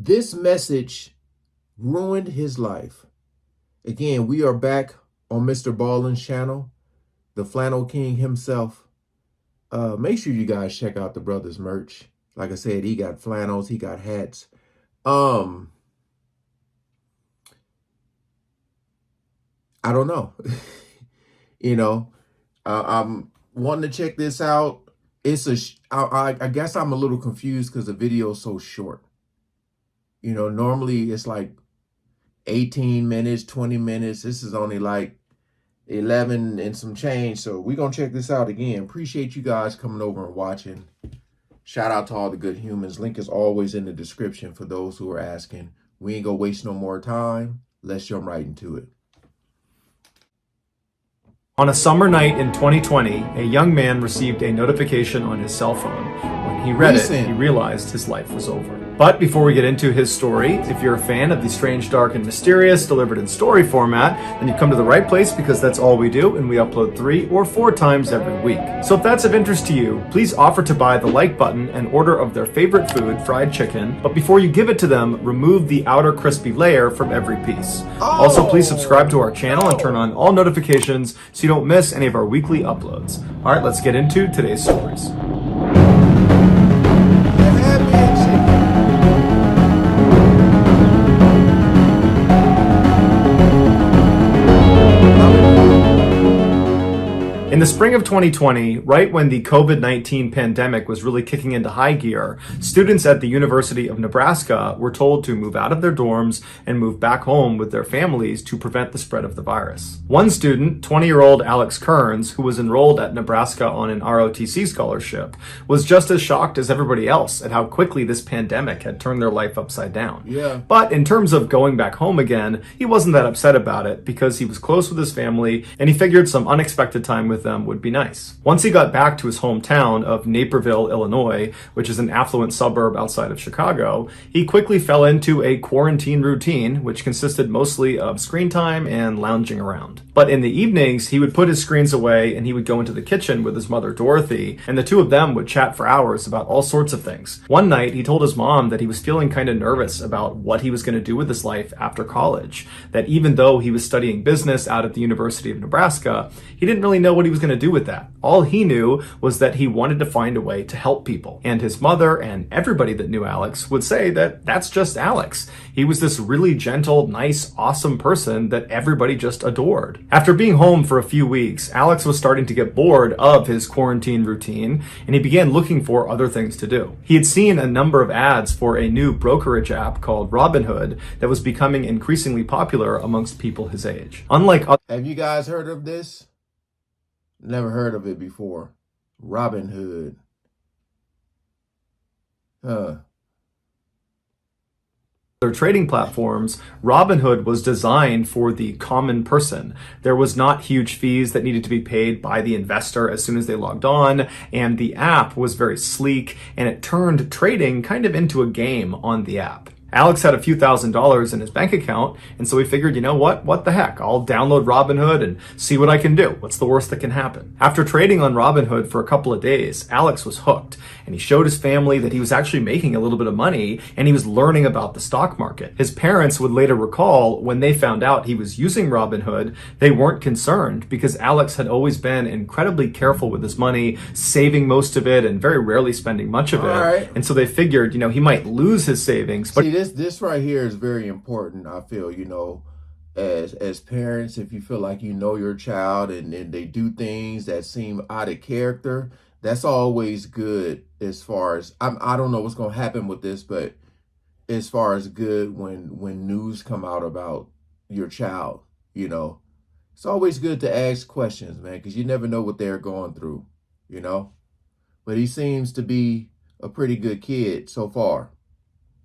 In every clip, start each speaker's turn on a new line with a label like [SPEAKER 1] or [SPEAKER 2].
[SPEAKER 1] This message ruined his life. Again, we are back on Mr. Ballin's channel, the Flannel King himself. Make sure you guys check out the brother's merch. Like I said, he got flannels, he got hats. I don't know. I'm wanting to check this out. I guess I'm a little confused because the video is so short. Normally it's like 18 minutes, 20 minutes. This is only like 11 and some change. So we're going to check this out again. Appreciate you guys coming over and watching. Shout out to all the good humans. Link is always in the description for those who are asking. We ain't going to waste no more time. Let's jump right into it.
[SPEAKER 2] On a summer night in 2020, a young man received a notification on his cell phone. When he read it, he realized his life was over. But before we get into his story, if you're a fan of the strange, dark, and mysterious delivered in story format, then you come to the right place because that's all we do, and we upload 3 or 4 times every week. So if that's of interest to you, please offer to buy the like button and order of their favorite food, fried chicken. But before you give it to them, remove the outer crispy layer from every piece. Also, please subscribe to our channel and turn on all notifications so you don't miss any of our weekly uploads. All right, let's get into today's stories. In the spring of 2020, right when the COVID-19 pandemic was really kicking into high gear, students at the University of Nebraska were told to move out of their dorms and move back home with their families to prevent the spread of the virus. One student, 20-year-old Alex Kearns, who was enrolled at Nebraska on an ROTC scholarship, was just as shocked as everybody else at how quickly this pandemic had turned their life upside down. But in terms of going back home again, he wasn't that upset about it because he was close with his family and he figured some unexpected time with them would be nice. Once he got back to his hometown of Naperville, Illinois, which is an affluent suburb outside of Chicago, he quickly fell into a quarantine routine, which consisted mostly of screen time and lounging around. But in the evenings, he would put his screens away and he would go into the kitchen with his mother, Dorothy, and the two of them would chat for hours about all sorts of things. One night, he told his mom that he was feeling kind of nervous about what he was going to do with his life after college, that even though he was studying business out at the University of Nebraska, he didn't really know what he was going to do with that. All he knew was that he wanted to find a way to help people. And his mother and everybody that knew Alex would say that that's just Alex. He was this really gentle, nice, awesome person that everybody just adored. After being home for a few weeks, Alex was starting to get bored of his quarantine routine, and he began looking for other things to do. He had seen a number of ads for a new brokerage app called Robinhood that was becoming increasingly popular amongst people his age.
[SPEAKER 1] Have you guys heard of this? Never heard of it before. Robinhood.
[SPEAKER 2] Their trading platforms, Robinhood was designed for the common person. There was not huge fees that needed to be paid by the investor as soon as they logged on, and the app was very sleek, and it turned trading kind of into a game on the app. Alex had a few $1,000s in his bank account, and so he figured, you know what the heck, I'll download Robinhood and see what I can do. What's the worst that can happen? After trading on Robinhood for a couple of days, Alex was hooked, and he showed his family that he was actually making a little bit of money, and he was learning about the stock market. His parents would later recall when they found out he was using Robinhood, they weren't concerned because Alex had always been incredibly careful with his money, saving most of it and very rarely spending much of it. And so they figured, he might lose his savings, but
[SPEAKER 1] this right here is very important. I feel, as parents, if you feel like your child and they do things that seem out of character, that's always good. As far as I don't know what's going to happen with this, but as far as good when news come out about your child, it's always good to ask questions, man, because you never know what they're going through, But he seems to be a pretty good kid so far.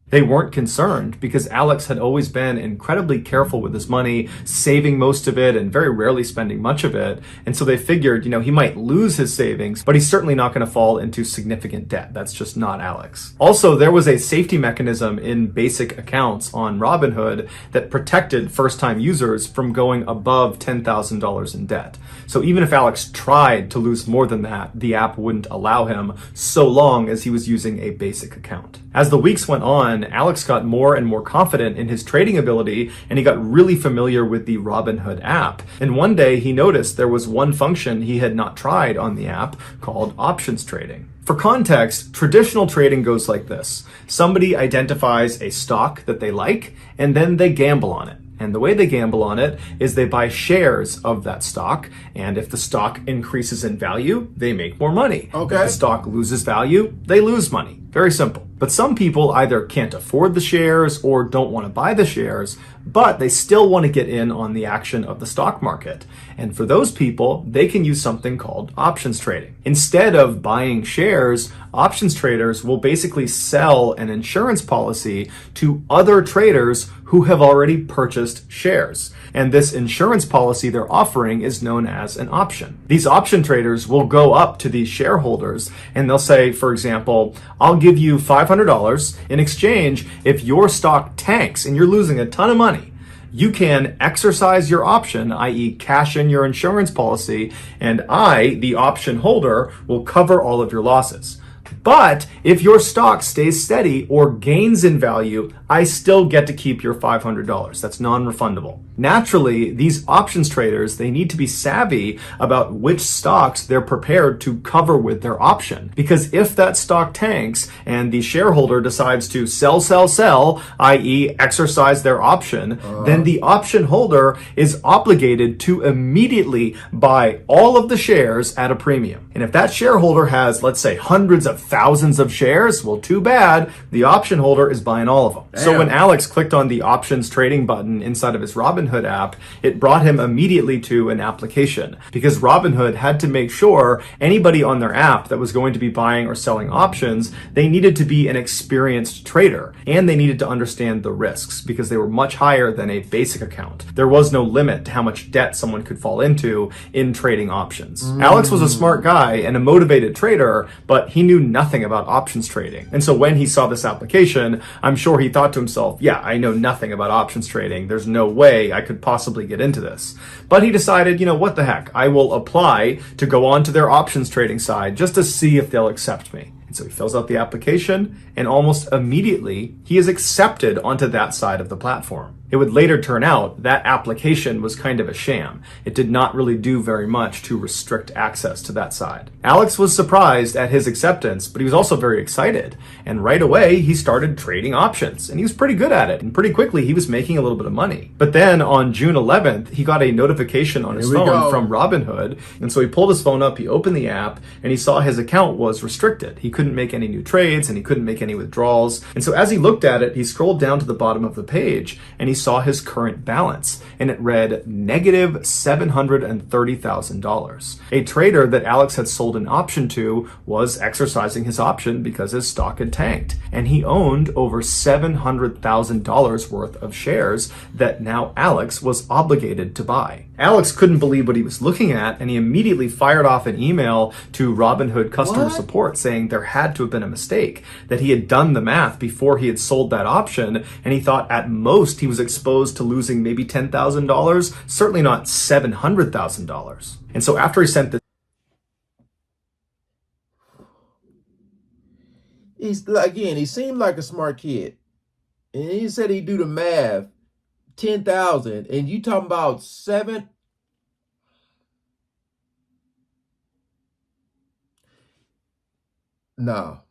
[SPEAKER 2] They weren't concerned because Alex had always been incredibly careful with his money, saving most of it and very rarely spending much of it. And so they figured, he might lose his savings, but he's certainly not going to fall into significant debt. That's just not Alex. Also, there was a safety mechanism in basic accounts on Robinhood that protected first-time users from going above $10,000 in debt. So even if Alex tried to lose more than that, the app wouldn't allow him so long as he was using a basic account. As the weeks went on, on, Alex got more and more confident in his trading ability, and he got really familiar with the Robinhood app. And one day he noticed there was one function he had not tried on the app called options trading. For context, traditional trading goes like this. Somebody identifies a stock that they like, and then they gamble on it. And the way they gamble on it is they buy shares of that stock. And if the stock increases in value, they make more money.
[SPEAKER 1] Okay.
[SPEAKER 2] If the stock loses value, they lose money. Very simple. But some people either can't afford the shares or don't want to buy the shares, but they still want to get in on the action of the stock market. And for those people, they can use something called options trading. Instead of buying shares, options traders will basically sell an insurance policy to other traders who have already purchased shares. And this insurance policy they're offering is known as an option. These option traders will go up to these shareholders and they'll say, for example, I'll give you $500 in exchange if your stock tanks and you're losing a ton of money. You can exercise your option, i.e. cash in your insurance policy, and I, the option holder, will cover all of your losses. But if your stock stays steady or gains in value, I still get to keep your $500. That's non-refundable. Naturally, these options traders, they need to be savvy about which stocks they're prepared to cover with their option. Because if that stock tanks and the shareholder decides to sell, i.e. exercise their option, then the option holder is obligated to immediately buy all of the shares at a premium. And if that shareholder has, let's say, hundreds of thousands of shares, well, too bad, the option holder is buying all of them.
[SPEAKER 1] Damn.
[SPEAKER 2] So when Alex clicked on the options trading button inside of his Robinhood app, it brought him immediately to an application because Robinhood had to make sure anybody on their app that was going to be buying or selling options, they needed to be an experienced trader and they needed to understand the risks because they were much higher than a basic account. There was no limit to how much debt someone could fall into in trading options. Alex was a smart guy and a motivated trader, but he knew nothing about options trading. And so when he saw this application, I'm sure he thought to himself, yeah, I know nothing about options trading. There's no way I could possibly get into this. But he decided, you know, what the heck? I will apply to go on to their options trading side just to see if they'll accept me. And so he fills out the application and almost immediately he is accepted onto that side of the platform. It would later turn out that application was kind of a sham. It did not really do very much to restrict access to that side. Alex was surprised at his acceptance, but he was also very excited. And right away, he started trading options. And he was pretty good at it. And pretty quickly, he was making a little bit of money. But then on June 11th, he got a notification on his phone from Robinhood. And so he pulled his phone up, he opened the app, and he saw his account was restricted. He couldn't make any new trades, and he couldn't make any withdrawals. And so as he looked at it, he scrolled down to the bottom of the page, and he saw his current balance, and it read negative $730,000. A trader that Alex had sold an option to was exercising his option because his stock had tanked, and he owned over $700,000 worth of shares that now Alex was obligated to buy. Alex couldn't believe what he was looking at, and he immediately fired off an email to Robinhood customer support saying there had to have been a mistake, that he had done the math before he had sold that option, and he thought at most he was exposed to losing maybe $10,000, certainly not $700,000. And so after he sent this,
[SPEAKER 1] he seemed like a smart kid. And he said he'd do the math, 10,000, and you talking about seven? No.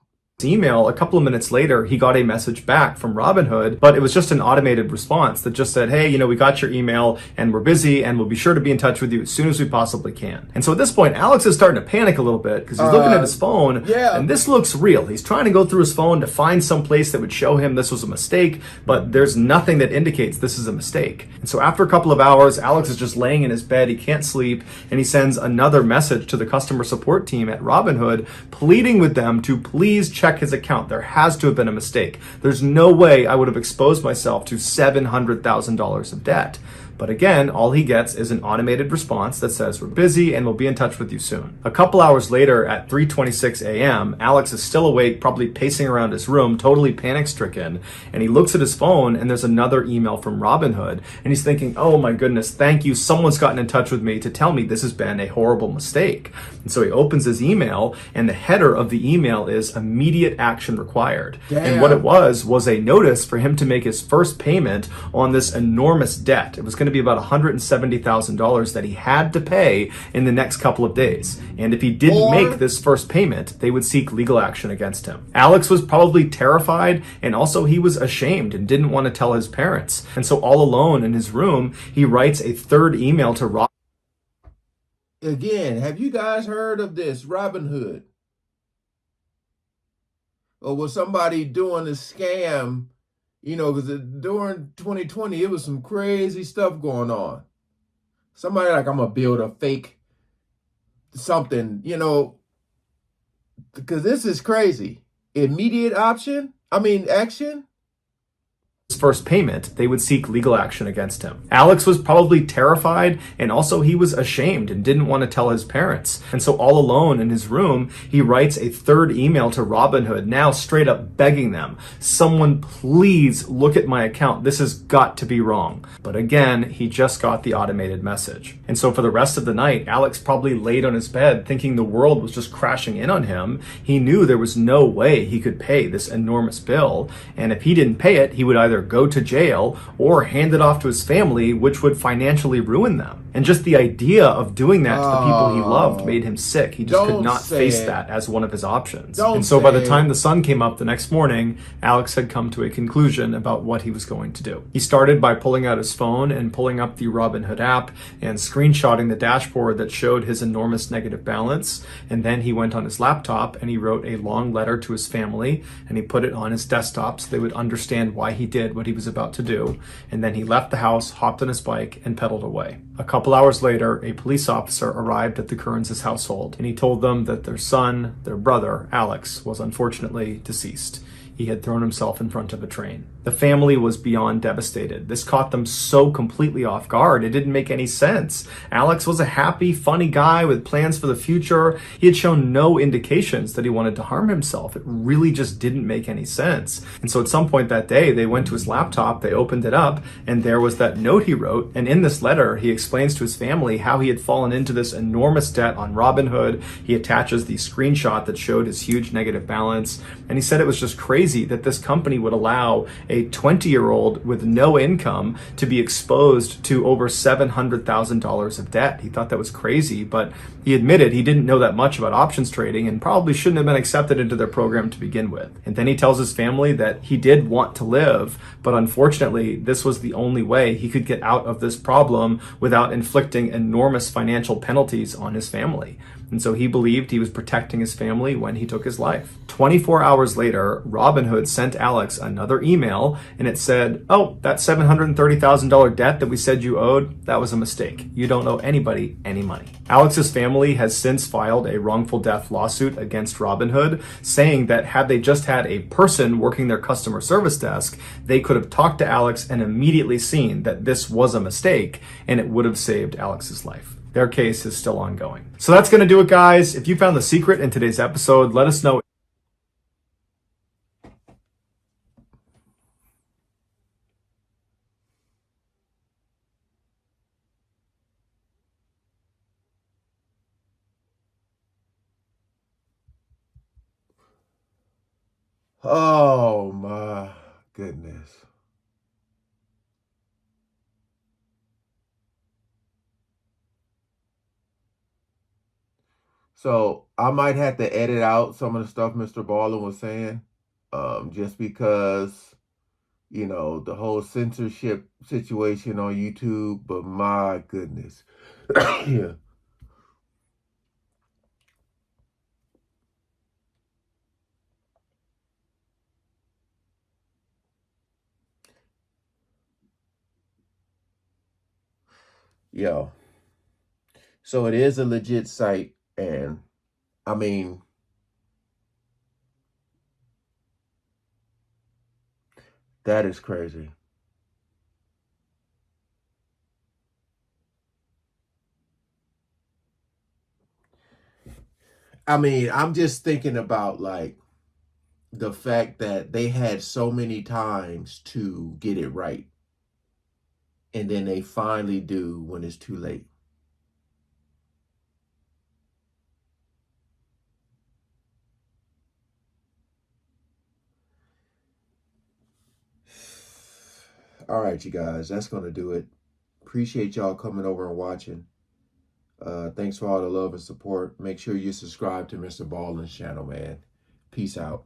[SPEAKER 2] email, a couple of minutes later, he got a message back from Robinhood, but it was just an automated response that just said, hey, we got your email and we're busy and we'll be sure to be in touch with you as soon as we possibly can. And so at this point, Alex is starting to panic a little bit because he's looking at his phone and this looks real. He's trying to go through his phone to find some place that would show him this was a mistake, but there's nothing that indicates this is a mistake. And so after a couple of hours, Alex is just laying in his bed. He can't sleep and he sends another message to the customer support team at Robinhood, pleading with them to please check his account. There has to have been a mistake. There's no way I would have exposed myself to $700,000 of debt. But again, all he gets is an automated response that says, "We're busy and we'll be in touch with you soon." A couple hours later at 3:26 a.m., Alex is still awake, probably pacing around his room, totally panic-stricken, and he looks at his phone and there's another email from Robinhood, and he's thinking, "Oh my goodness, thank you. Someone's gotten in touch with me to tell me this has been a horrible mistake." And so he opens his email, and the header of the email is "Immediate action required." And what it
[SPEAKER 1] Damn.
[SPEAKER 2] was a notice for him to make his first payment on this enormous debt. It was going to be about $170,000 that he had to pay in the next couple of days. And if he didn't make
[SPEAKER 1] Or
[SPEAKER 2] this first payment, they would seek legal action against him. Alex was probably terrified, and also he was ashamed and didn't want to tell his parents. And so all alone in his room, he writes a third email to Rob.
[SPEAKER 1] again, have you guys heard of this Robinhood? Or was somebody doing a scam? Because during 2020, it was some crazy stuff going on. Somebody like, I'm gonna build a fake something, because this is crazy. Immediate option. I mean, action.
[SPEAKER 2] First payment, they would seek legal action against him. Alex was probably terrified, and also he was ashamed and didn't want to tell his parents. And so all alone in his room, he writes a third email to Robinhood, now straight up begging them, "Someone please look at my account. This has got to be wrong." But again, he just got the automated message. And so for the rest of the night, Alex probably laid on his bed thinking the world was just crashing in on him. He knew there was no way he could pay this enormous bill, and if he didn't pay it, he would either go to jail or hand it off to his family, which would financially ruin them. And just the idea of doing that to the people he loved made him sick. He just could
[SPEAKER 1] Don't
[SPEAKER 2] not
[SPEAKER 1] say
[SPEAKER 2] face
[SPEAKER 1] it.
[SPEAKER 2] that as one of his options.
[SPEAKER 1] Don't
[SPEAKER 2] And so by the
[SPEAKER 1] say
[SPEAKER 2] time
[SPEAKER 1] it.
[SPEAKER 2] the sun came up the next morning, Alex had come to a conclusion about what he was going to do. He started by pulling out his phone and pulling up the Robinhood app and screenshotting the dashboard that showed his enormous negative balance. And then he went on his laptop and he wrote a long letter to his family, and he put it on his desktop so they would understand why he did what he was about to do. And then he left the house, hopped on his bike, and pedaled away. A couple hours later, a police officer arrived at the Kearns' household, and he told them that their son, their brother, Alex, was unfortunately deceased. He had thrown himself in front of a train. The family was beyond devastated. This caught them so completely off guard. It didn't make any sense. Alex was a happy, funny guy with plans for the future. He had shown no indications that he wanted to harm himself. It really just didn't make any sense. And so at some point that day, they went to his laptop, they opened it up, and there was that note he wrote. And in this letter, he explains to his family how he had fallen into this enormous debt on Robinhood. He attaches the screenshot that showed his huge negative balance. And he said it was just crazy that this company would allow a 20-year-old with no income to be exposed to over $700,000 of debt. He thought that was crazy, but he admitted he didn't know that much about options trading and probably shouldn't have been accepted into their program to begin with. And then he tells his family that he did want to live, but unfortunately, this was the only way he could get out of this problem without inflicting enormous financial penalties on his family. And so he believed he was protecting his family when he took his life. 24 hours later, Robinhood sent Alex another email, and it said, "Oh, that $730,000 debt that we said you owed, that was a mistake. You don't owe anybody any money." Alex's family has since filed a wrongful death lawsuit against Robinhood, saying that had they just had a person working their customer service desk, they could have talked to Alex and immediately seen that this was a mistake, and it would have saved Alex's life. Their case is still ongoing. So that's going to do it, guys. If you found the secret in today's episode, let us know.
[SPEAKER 1] Oh my goodness. So I might have to edit out some of the stuff Mr. Baldwin was saying, just because, the whole censorship situation on YouTube. But my goodness. Yeah. Yo. So it is a legit site. And I mean, that is crazy. I mean, I'm just thinking about like the fact that they had so many times to get it right, and then they finally do when it's too late. All right, you guys, that's going to do it. Appreciate y'all coming over and watching. Thanks for all the love and support. Make sure you subscribe to Mr. Ballin's channel, man. Peace out.